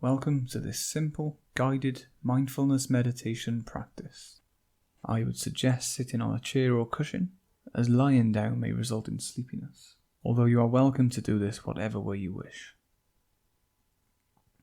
Welcome to this simple, guided mindfulness meditation practice. I would suggest sitting on a chair or cushion, as lying down may result in sleepiness, although you are welcome to do this whatever way you wish.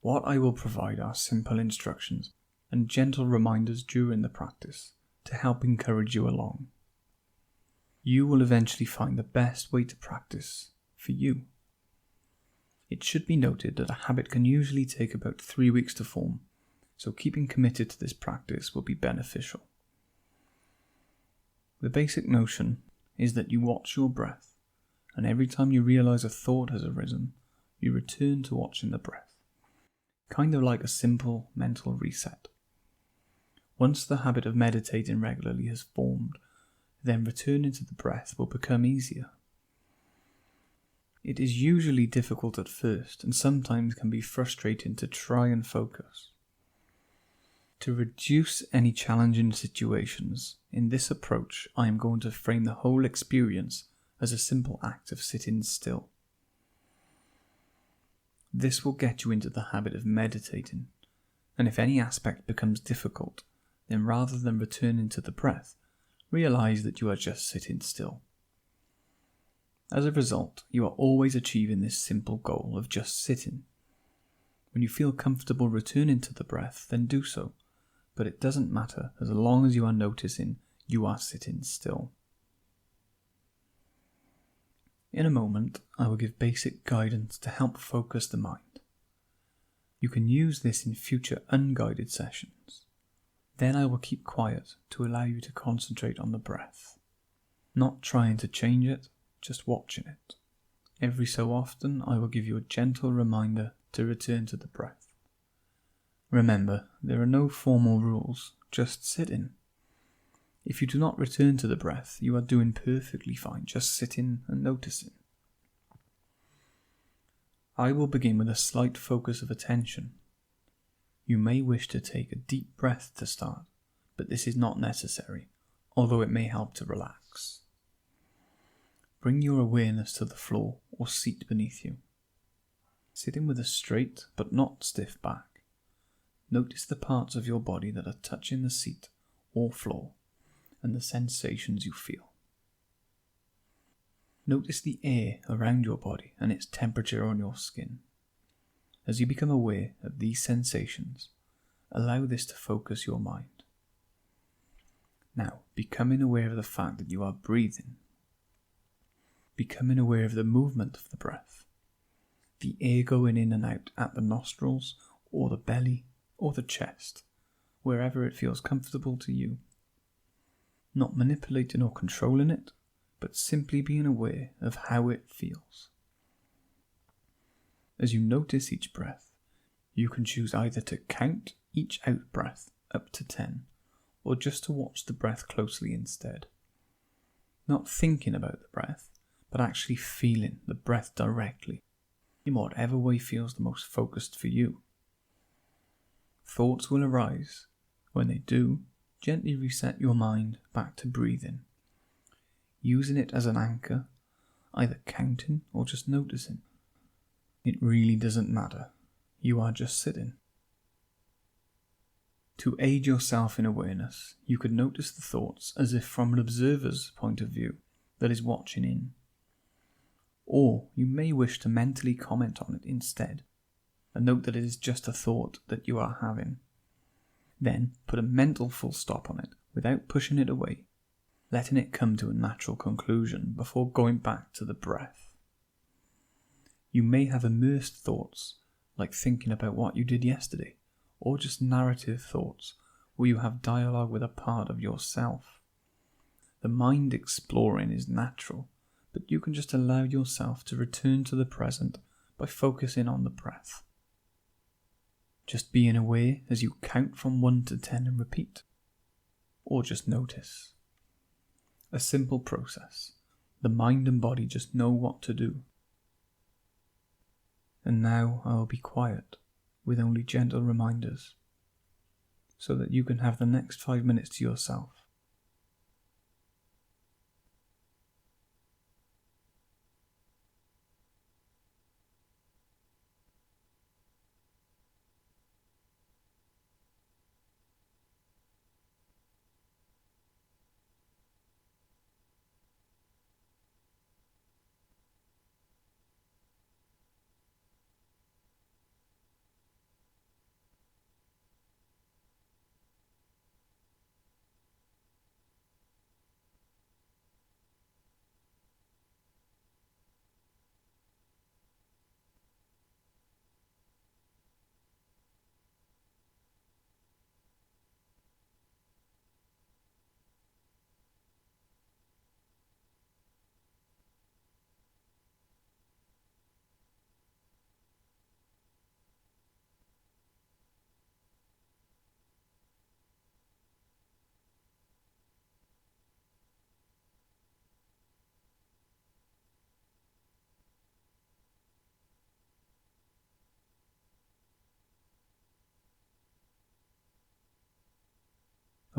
What I will provide are simple instructions and gentle reminders during the practice to help encourage you along. You will eventually find the best way to practice for you. It should be noted that a habit can usually take about 3 weeks to form, so keeping committed to this practice will be beneficial. The basic notion is that you watch your breath, and every time you realize a thought has arisen, you return to watching the breath, kind of like a simple mental reset. Once the habit of meditating regularly has formed, then returning to the breath will become easier. It is usually difficult at first and sometimes can be frustrating to try and focus. To reduce any challenging situations, in this approach I am going to frame the whole experience as a simple act of sitting still. This will get you into the habit of meditating, and if any aspect becomes difficult, then rather than returning to the breath, realize that you are just sitting still. As a result, you are always achieving this simple goal of just sitting. When you feel comfortable returning to the breath, then do so, but it doesn't matter as long as you are noticing you are sitting still. In a moment, I will give basic guidance to help focus the mind. You can use this in future unguided sessions. Then I will keep quiet to allow you to concentrate on the breath, not trying to change it, just watching it. Every so often I will give you a gentle reminder to return to the breath. Remember, there are no formal rules, just sitting. If you do not return to the breath, you are doing perfectly fine, just sitting and noticing. I will begin with a slight focus of attention. You may wish to take a deep breath to start, but this is not necessary, although it may help to relax. Bring your awareness to the floor or seat beneath you. Sitting with a straight but not stiff back, notice the parts of your body that are touching the seat or floor and the sensations you feel. Notice the air around your body and its temperature on your skin. As you become aware of these sensations, allow this to focus your mind. Now, becoming aware of the fact that you are breathing. Becoming aware of the movement of the breath, the air going in and out at the nostrils or the belly or the chest, wherever it feels comfortable to you. Not manipulating or controlling it, but simply being aware of how it feels. As you notice each breath, you can choose either to count each out breath up to 10, or just to watch the breath closely instead. Not thinking about the breath, but actually feeling the breath directly, in whatever way feels the most focused for you. Thoughts will arise. When they do, gently reset your mind back to breathing, using it as an anchor, either counting or just noticing. It really doesn't matter. You are just sitting. To aid yourself in awareness, you could notice the thoughts as if from an observer's point of view that is watching in. Or you may wish to mentally comment on it instead, and note that it is just a thought that you are having. Then put a mental full stop on it without pushing it away, letting it come to a natural conclusion before going back to the breath. You may have immersed thoughts, like thinking about what you did yesterday, or just narrative thoughts, where you have dialogue with a part of yourself. The mind exploring is natural, but you can just allow yourself to return to the present by focusing on the breath. Just being aware as you count from 1 to 10 and repeat, or just notice. A simple process. The mind and body just know what to do. And now I will be quiet, with only gentle reminders, so that you can have the next 5 minutes to yourself.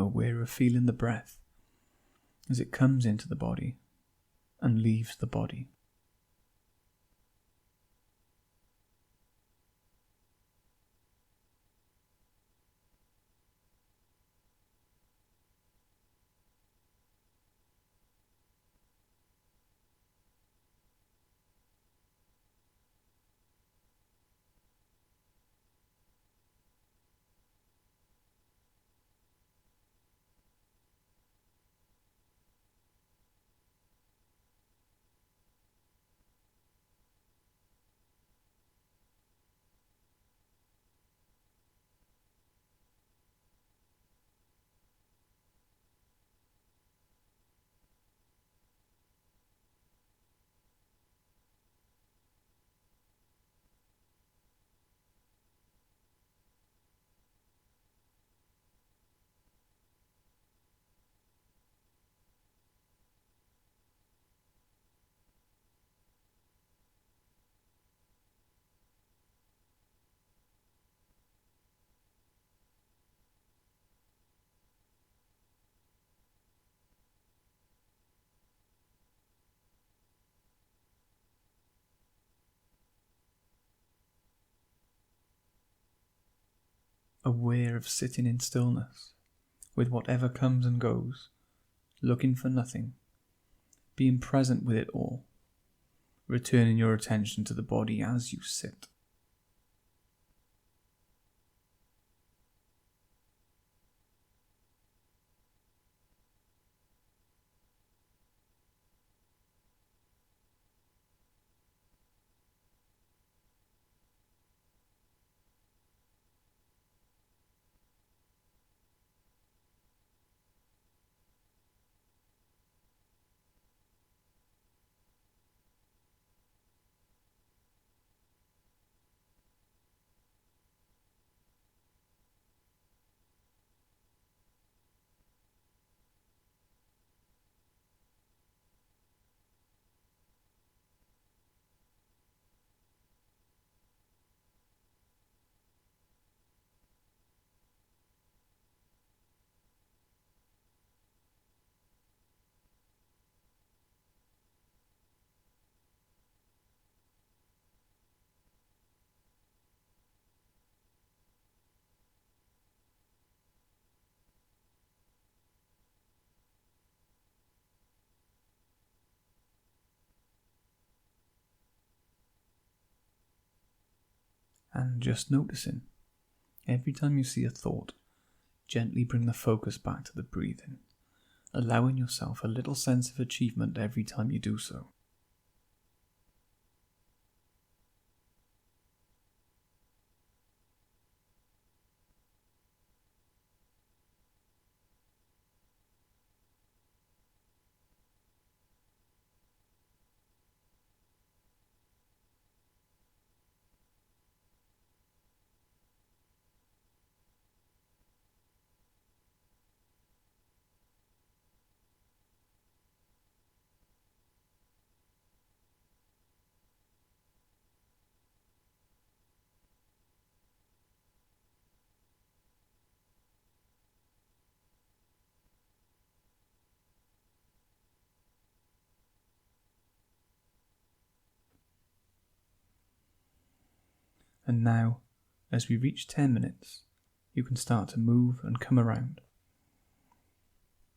aware of feeling the breath as it comes into the body and leaves the body. Aware of sitting in stillness, with whatever comes and goes, looking for nothing, being present with it all, returning your attention to the body as you sit. And just noticing, every time you see a thought, gently bring the focus back to the breathing, allowing yourself a little sense of achievement every time you do so. And now, as we reach 10 minutes, you can start to move and come around,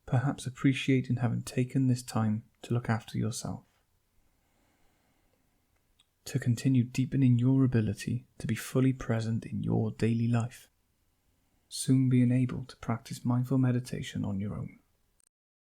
perhaps appreciating having taken this time to look after yourself, to continue deepening your ability to be fully present in your daily life, soon being able to practice mindful meditation on your own.